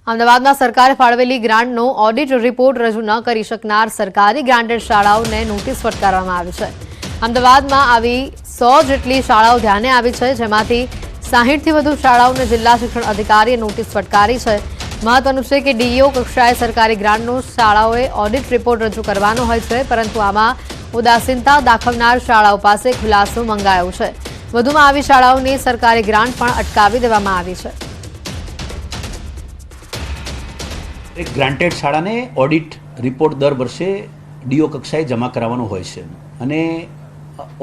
અમદાવાદમાં સરકારે ફાળવેલી ગ્રાન્ટનો audit report રજૂ ન કરી શકનાર સરકારી ગ્રાન્ટેડ શાળાઓને નોટિસ ફટકારવામાં આવી છે। અમદાવાદમાં આવી 100 જેટલી શાળાઓ ધ્યાને આવી છે, જેમાંથી 60થી વધુ શાળાઓને જિલ્લા શિક્ષણ અધિકારીએ નોટિસ ફટકારી છે। મહત્વનું છે કે ડીઈઓ કક્ષાએ સરકારી ગ્રાન્ટનો શાળાઓએ ઓડિટ રિપોર્ટ રજૂ કરવાનો હોય છે, પરંતુ આમાં ઉદાસીનતા દાખવનાર શાળાઓ પાસે ખુલાસો મંગાયો છે। વધુમાં આવી શાળાઓની સરકારી ગ્રાન્ટ પણ અટકાવી દેવામાં આવી છે। એક ગ્રાન્ટેડ શાળાને ઓડિટ રિપોર્ટ દર વર્ષે ડીઓ કક્ષાએ જમા કરાવવાનો હોય છે અને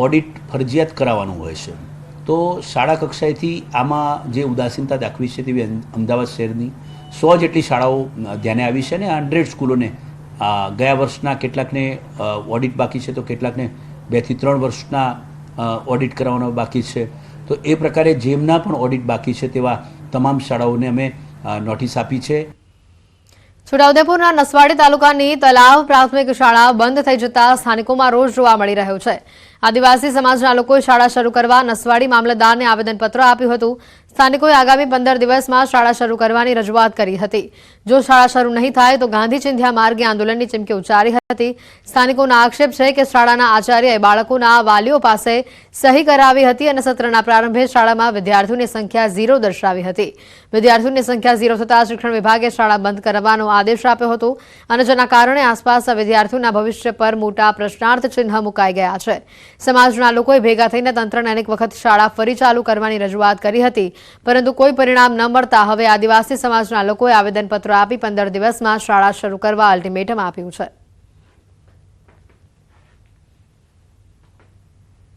ઓડિટ ફરજિયાત કરાવવાનું હોય છે। તો શાળા કક્ષાએથી આમાં જે ઉદાસીનતા દાખવી છે તેવી અમદાવાદ શહેરની 100 જેટલી શાળાઓ ધ્યાને આવી છે અને 100 સ્કૂલોને ગયા વર્ષના કેટલાકને ઓડિટ બાકી છે, તો કેટલાકને 2 થી 3 વર્ષના ઓડિટ કરાવવાનો બાકી છે। તો એ પ્રકારે જેમના પણ ઓડિટ બાકી છે તેવા તમામ શાળાઓને અમે નોટિસ આપી છે। છોટાઉદેપુરના નસવાડી તાલુકાની તલાવ પ્રાથમિક શાળા બંધ થઈ જતા સ્થાનિકોમાં રોષ જોવા મળી રહ્યો છે। આદિવાસી સમાજના લોકોએ શાળા શરૂ કરવા નસવાડી મામલતદારને આવેદનપત્ર આપ્યું હતું। સ્થાનિકોએ આગામી 15 દિવસમાં શાળા શરૂ કરવાની રજૂઆત કરી હતી। જો શાળા શરૂ નહીં થાય તો ગાંધી ચિંધ્યા માર્ગે આંદોલનની ચીમકી ઉચ્ચારી હતી। સ્થાનિકોનો આક્ષેપ છે કે શાળાના આચાર્યએ બાળકોના વાલીઓ પાસે સહી કરાવી હતી અને સત્રના પ્રારંભે શાળામાં વિદ્યાર્થીઓની સંખ્યા 0 દર્શાવી હતી। વિદ્યાર્થીઓની સંખ્યા 0 થતાં શિક્ષણ વિભાગે શાળા બંધ કરવાનો આદેશ આપ્યો હતો અને જેના કારણે આસપાસના વિદ્યાર્થીઓના ભવિષ્ય પર મોટા પ્રશ્નાર્થ ચિહ્ન મુકાઈ ગયા છે। સમાજના લોકોએ ભેગા થઈને તંત્રને અનેક વખત શાળા ફરી ચાલુ કરવાની રજૂઆત કરી હતી, પરંતુ કોઈ પરિણામ ન મળતા હવે આદિવાસી સમાજના લોકોએ આવેદનપત્ર આપી 15 દિવસમાં શાળા શરૂ કરવા અલ્ટિમેટમ આપ્યું છે।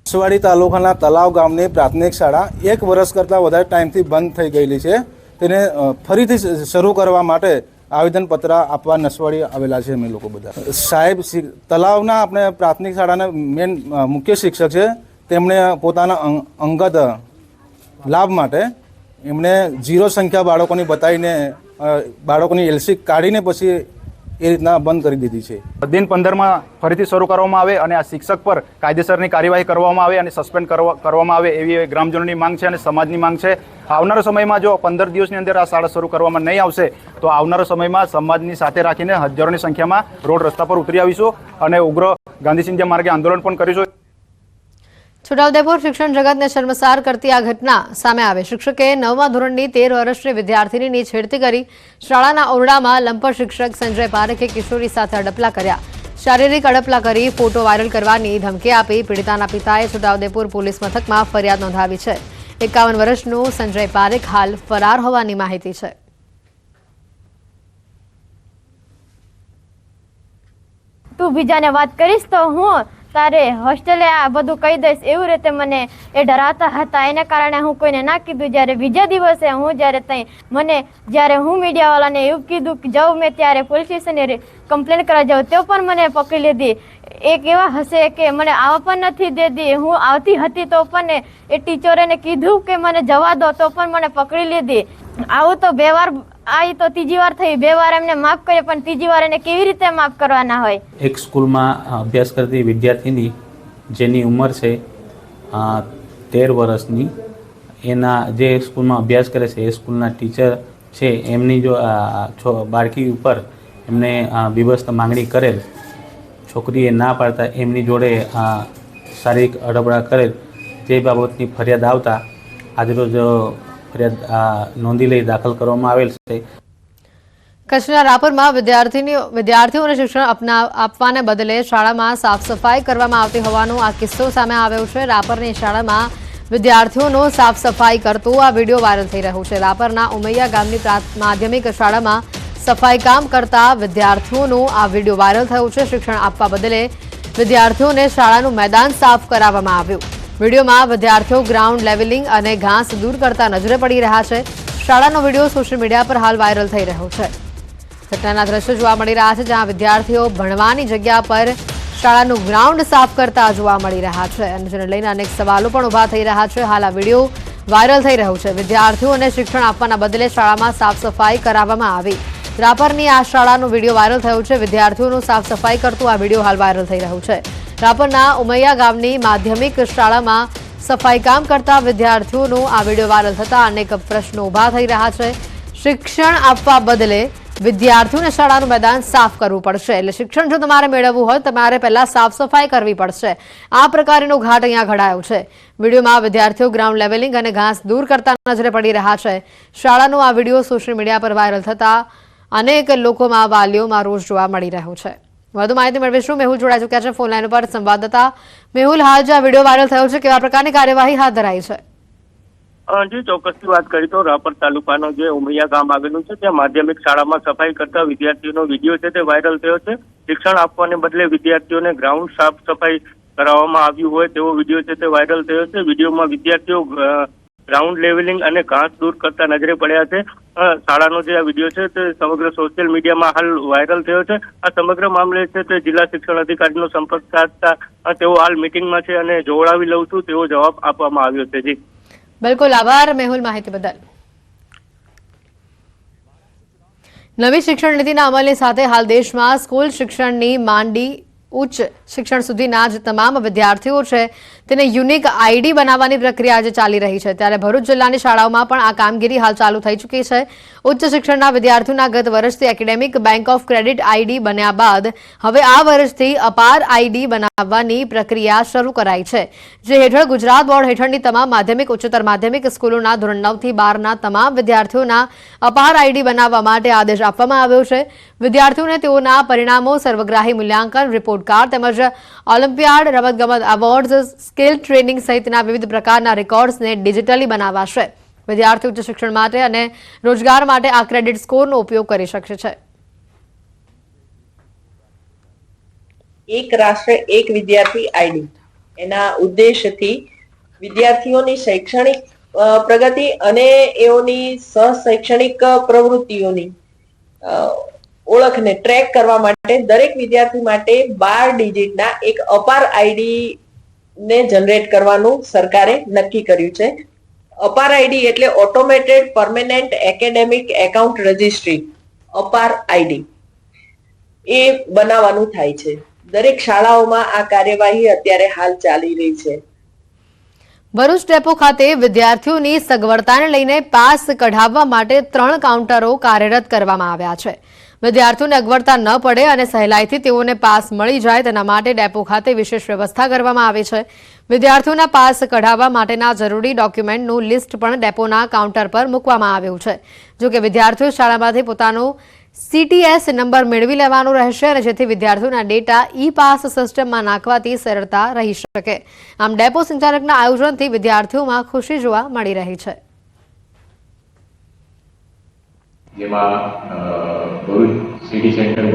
નસવાડી તાલુકાના તલાવ ગામની પ્રાથમિક શાળા 1 વર્ષ કરતાં વધારે ટાઈમથી બંધ થઈ ગયેલી છે। તેને ફરીથી શરૂ કરવા માટે આવેદનપત્ર આપવા નસવાડી આવેલા છે અમે લોકો બધા। સાહેબ તલાવના આપણે પ્રાથમિક શાળાના મેન મુખ્ય શિક્ષક છે, તેમણે પોતાના અંગત લાભ માટે એમણે 0 સંખ્યા બાળકોની બતાવીને બાળકોની એલસી કાઢીને પછી એ રીતના બંધ કરી દીધી છે। દિન 15માં ફરીથી શરૂ કરવામાં આવે અને આ શિક્ષક પર કાયદેસરની કાર્યવાહી કરવામાં આવે અને સસ્પેન્ડ કરવામાં આવે એવી ગ્રામજનોની માંગ છે અને સમાજની માંગ છે। આવનારા સમયમાં જો 15 દિવસની અંદર આ શાળા શરૂ કરવામાં નહીં આવશે તો આવનારા સમયમાં સમાજની સાથે રાખીને હજારોની સંખ્યામાં રોડ રસ્તા પર ઉતરી આવીશું અને ઉગ્ર ગાંધી ચિંધ્યા માર્ગે આંદોલન પણ કરીશું। છોટાઉદેપુર શિક્ષણ જગતને શર્મસાર કરતી આ ઘટના સામે આવે। શિક્ષકે 9મા ધોરણની 13 વર્ષની વિદ્યાર્થીનીની છેડતી કરી। શાળાના ઓરડામાં લંપટ શિક્ષક સંજય પારેખે કિશોરી સાથે અડપલા કર્યા। શારીરિક અડપલા કરી ફોટો વાયરલ કરવાની ધમકી આપી પીડિતાના પિતાએ છોટાઉદેપુર પોલીસ મથકમાં ફરિયાદ નોંધાવી છે। 51 વર્ષનો સંજય પારેખ હાલ ફરાર હોવાની માહિતી છે। તું બીજાને વાત કરીશ તો હું તારે હોસ્ટેલે આ બધું કહી દઈશ એવું રીતે મને એ ડરાવતા હતા। એના કારણે હું કોઈને ના કીધું। જ્યારે બીજા દિવસે હું જ્યારે હું મીડિયાવાળાને એવું કીધું કે જાઉં મેં ત્યારે પોલીસ સ્ટેશને કમ્પ્લેન કરવા જાઉં તો પણ મને પકડી લીધી। એક એવા હશે કે મને આવવા પણ નથી દેતી। હું આવતી હતી તો પણ એ ટીચરે કીધું કે મને જવા દો તો પણ મને પકડી લીધી। આવું તો 2 વાર આવી તો 3જી વાર થઈ। 2 વાર એમને માફ કરે પણ 3જી વાર એને કેવી રીતે માફ કરવાના હોય? એક સ્કૂલમાં અભ્યાસ કરતી વિદ્યાર્થીની જેની ઉંમર છે 13 વર્ષની, એના જે સ્કૂલમાં અભ્યાસ કરે છે એ સ્કૂલના ટીચર છે એમની જો બાળકી ઉપર એમને બીભત્સ માંગણી કરેલ, છોકરીએ ના પાડતા એમની જોડે શારીરિક અડપડા કરેલ, તે બાબતની ફરિયાદ આવતા આજરોજ ફરિયાદ નોંધી લઈ દાખલ કરવામાં આવેલ છે। કચ્છના રાપરમાં વિદ્યાર્થીઓને શિક્ષણ આપવાને બદલે શાળામાં સાફ સફાઈ કરવામાં આવતી હોવાનો આ કિસ્સો સામે આવ્યો છે। રાપરની શાળામાં વિદ્યાર્થીઓનો સાફ સફાઈ કરતો આ વિડીયો વાયરલ થઈ રહ્યો છે। રાપરના ઉમૈયા ગામની માધ્યમિક શાળામાં સફાઈ કામ કરતા વિદ્યાર્થીઓનો આ વિડીયો વાયરલ થયો છે। શિક્ષણ આપવા બદલે વિદ્યાર્થીઓને શાળાનું મેદાન સાફ કરાવવામાં આવ્યું। વિડીયોમાં વિદ્યાર્થીઓ ગ્રાઉન્ડ લેવલિંગ અને ઘાસ દૂર કરતા નજરે પડી રહ્યા છે। શાળાનો વિડીયો સોશિયલ મીડિયા પર હાલ વાયરલ થઈ રહ્યો છે। ઘટનાના દ્રશ્યો જોવા મળી રહ્યા છે, જ્યાં વિદ્યાર્થીઓ ભણવાની જગ્યા પર શાળાનું ગ્રાઉન્ડ સાફ કરતા જોવા મળી રહ્યા છે અને જેને લઈને અનેક સવાલો પણ ઊભા થઈ રહ્યા છે। હાલ આ વિડીયો વાયરલ થઈ રહ્યો છે। વિદ્યાર્થીઓને શિક્ષણ આપવાના બદલે શાળામાં સાફ સફાઈ કરાવવામાં આવી। રાપરની આ શાળાનો વિડીયો વાયરલ થયો છે। વિદ્યાર્થીઓનું સાફ સફાઈ કરતું આ વિડીયો હાલ વાયરલ થઈ રહ્યો છે। રાપરના ઉમૈયા ગામની માધ્યમિક શાળામાં સફાઈ કામ કરતા વિદ્યાર્થીઓનો આ વિડીયો વાયરલ થતા અનેક પ્રશ્નો ઊભા થઈ રહ્યા છે। શિક્ષણ આપવા બદલે વિદ્યાર્થીઓને શાળાનું મેદાન સાફ કરવું પડશે. એટલે શિક્ષણ જો તમારે મેળવવું હોય તમારે પહેલા સાફ સફાઈ કરવી પડશે. આ પ્રકારનો ઘાટ અહીંયા ઘડાયો છે. વિડીયોમાં વિદ્યાર્થીઓ ગ્રાઉન્ડ લેવલિંગ અને ઘાસ દૂર કરતા નજરે પડી રહ્યા છે. શાળાનો આ વિડીયો સોશિયલ મીડિયા પર વાયરલ થતા અનેક લોકોમાં વાલીઓમાં રોષ જોવા મળી રહ્યો છે. વધુ માહિતી મેળવીશું. મેહુલ જોડાઈ ચૂક્યા છે ફોન લાઈન ઉપર સંવાદદાતા. મેહુલ, હાલ જે આ વિડીયો વાયરલ થયો છે કેવા પ્રકારની કાર્યવાહી હાથ ધરાઈ છે? જી, ચોક્કસથી વાત કરી તો રાપર તાલુકાનો જે ઉમરિયા ગામ આવેલું છે ત્યાં માધ્યમિક શાળામાં સફાઈ કરતા વિદ્યાર્થીઓનો વિડીયો છે તે વાયરલ થયો છે. શિક્ષણ આપવાને બદલે વિદ્યાર્થીઓને ગ્રાઉન્ડ સાફ સફાઈ કરાવવામાં આવ્યું હોય તેવો વિડીયો છે તે વાયરલ થયો છે. વિડીયોમાં વિદ્યાર્થીઓ ગ્રાઉન્ડ લેવલિંગ અને ઘાસ દૂર કરતા નજરે પડ્યા છે. શાળાનો જે આ વિડીયો છે તે સમગ્ર સોશિયલ મીડિયામાં હાલ વાયરલ થયો છે. આ સમગ્ર મામલે છે તે જિલ્લા શિક્ષણ અધિકારીનો સંપર્ક સાધતા તેઓ હાલ મિટિંગમાં છે અને જોડાવી લઉં છું તેવો જવાબ આપવામાં આવ્યો છે. જી બિલકુલ, આભાર મેહુલ માહિતી બદલ. નવી શિક્ષણ નીતિના અમલની સાથે હાલ દેશમાં સ્કૂલ શિક્ષણની માંડી ઉચ્ચ શિક્ષણ સુધીના જે તમામ વિદ્યાર્થીઓ છે તેને યુનિક આઈડી બનાવવાની પ્રક્રિયા આજે ચાલી રહી છે. ત્યારે ભરૂચ જિલ્લાની શાળાઓમાં પણ આ કામગીરી હાલ ચાલુ થઈ ચૂકી છે. ઉચ્ચ શિક્ષણના વિદ્યાર્થીઓના ગત વર્ષથી academic bank of credit ID બન્યા બાદ હવે આ વર્ષથી અપાર આઈડી બનાવવાની પ્રક્રિયા શરૂ કરાઈ છે. જે હેઠળ ગુજરાત બોર્ડ હેઠળની તમામ માધ્યમિક ઉચ્ચતર માધ્યમિક સ્કૂલોના ધોરણ 9 થી 12ના તમામ વિદ્યાર્થીઓના અપાર આઈડી બનાવવા માટે આદેશ આપવામાં આવ્યો છે. વિદ્યાર્થીઓને તેઓના પરિણામો, સર્વગ્રાહી મૂલ્યાંકન, રિપોર્ટ કાર્ડ તેમજ ઓલિમ્પિયાડ, રમતગમત એવોર્ડ્સ, સ્કિલ ટ્રેનિંગ સહિતના વિવિધ પ્રકારના રેકોર્ડ્સને ડિજિટલી બનાવાશે. વિદ્યાર્થી ઉચ્ચ શિક્ષણ માટે અને રોજગાર માટે આ ક્રેડિટ સ્કોરનો ઉપયોગ કરી શકશે છે. એક રાષ્ટ્ર એક વિદ્યાર્થી આઈડી એના ઉદ્દેશથી વિદ્યાર્થીઓની શૈક્ષણિક પ્રગતિ અને એઓની સહશૈક્ષણિક પ્રવૃત્તિઓની ઓળખને ટ્રેક કરવા માટે દરેક વિદ્યાર્થી માટે 12 ડિજિટના એક અપાર આઈડી ને જનરેટ કરવાનું સરકારે નક્કી કર્યું છે. અપાર આઈડી એટલે automated permanent academic account registry, અપાર આઈડી એ બનાવવાનું થાય છે. દરેક શાળાઓમાં આ કાર્યવાહી અત્યારે હાલ ચાલી રહી છે. ભરૂચ ડેપો ખાતે વિદ્યાર્થીઓની સગવડતાને લઈને પાસ કઢાવવા માટે 3 કાઉન્ટરો કાર્યરત કરવામાં આવ્યા છે. વિદ્યાર્થીઓને અગવડતા ન પડે અને સહેલાઈથી તેઓને પાસ મળી જાય તેના માટે ડેપો ખાતે વિશેષ વ્યવસ્થા કરવામાં આવી છે. વિદ્યાર્થીઓના પાસ કઢાવવા માટેના જરૂરી ડોક્યુમેન્ટનું લિસ્ટ પણ ડેપોના કાઉન્ટર પર મૂકવામાં આવ્યું છે. જો કે વિદ્યાર્થીઓ શાળામાંથી પોતાનો CTS નંબર મેળવી લેવાનો રહેશે અને જેથી વિદ્યાર્થીઓના ડેટા ઈ-પાસ સિસ્ટમમાં નાખવાથી સરળતા રહી શકે. આમ ડેપો સંચાલકના આયોજનથી વિદ્યાર્થીઓમાં ખુશી જોવા મળી રહી છે. જેમાં ભરૂચ સિટી સેન્ટર